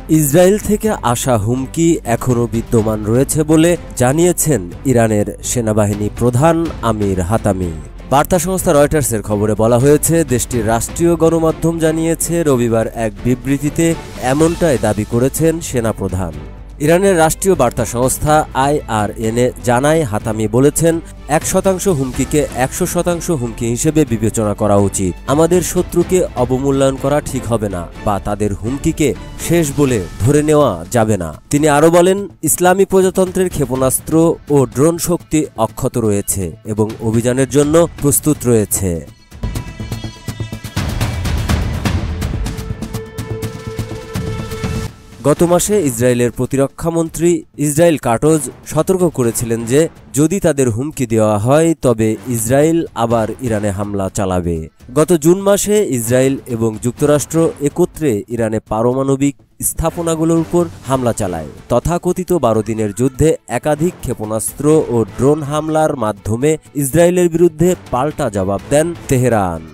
Israel থেকে আসা হুমকি এখনও বিদ্যমান রয়েছে বলে জানিয়েছেন ইরানের সেনাবাহিনী প্রধান আমির হাতামি। বার্তা সংস্থা রয়টার্সের খবরে বলা হয়েছে, দেশটির রাষ্ট্রীয় গণমাধ্যম জানিয়েছে রবিবার এক বিবৃতিতে এমনটাই দাবি করেছেন সেনাপ্রধান। ইরানের রাষ্ট্রীয় বার্তা সংস্থা IRNA জানায়, হাতামি বলেছেন, 1% হুমকিকে 100% হুমকি হিসেবে বিবেচনা করা উচিত। আমাদের শত্রুকে অবমূল্যায়ন করা ঠিক হবে না বা তাদের হুমকিকে শেষ বলে ধরে নেওয়া যাবে না। তিনি আরও বলেন, ইসলামী প্রজাতন্ত্রের ক্ষেপণাস্ত্র ও ড্রোন শক্তি অক্ষত রয়েছে এবং অভিযানের জন্য প্রস্তুত রয়েছে। গত মাসে ইসরায়েলের প্রতিরক্ষামন্ত্রী ইসরায়েল কাটজ সতর্ক করেছিলেন যে যদি তাদের হুমকি দেওয়া হয় তবে ইসরায়েল আবার ইরানে হামলা চালাবে। গত জুন মাসে ইসরায়েল এবং যুক্তরাষ্ট্র একত্রে ইরানে পারমাণবিক স্থাপনাগুলোর উপর হামলা চালায়। তথাকথিত 12 দিনের যুদ্ধে একাধিক ক্ষেপণাস্ত্র ও ড্রোন হামলার মাধ্যমে ইসরায়েলের বিরুদ্ধে পাল্টা জবাব দেন তেহরান।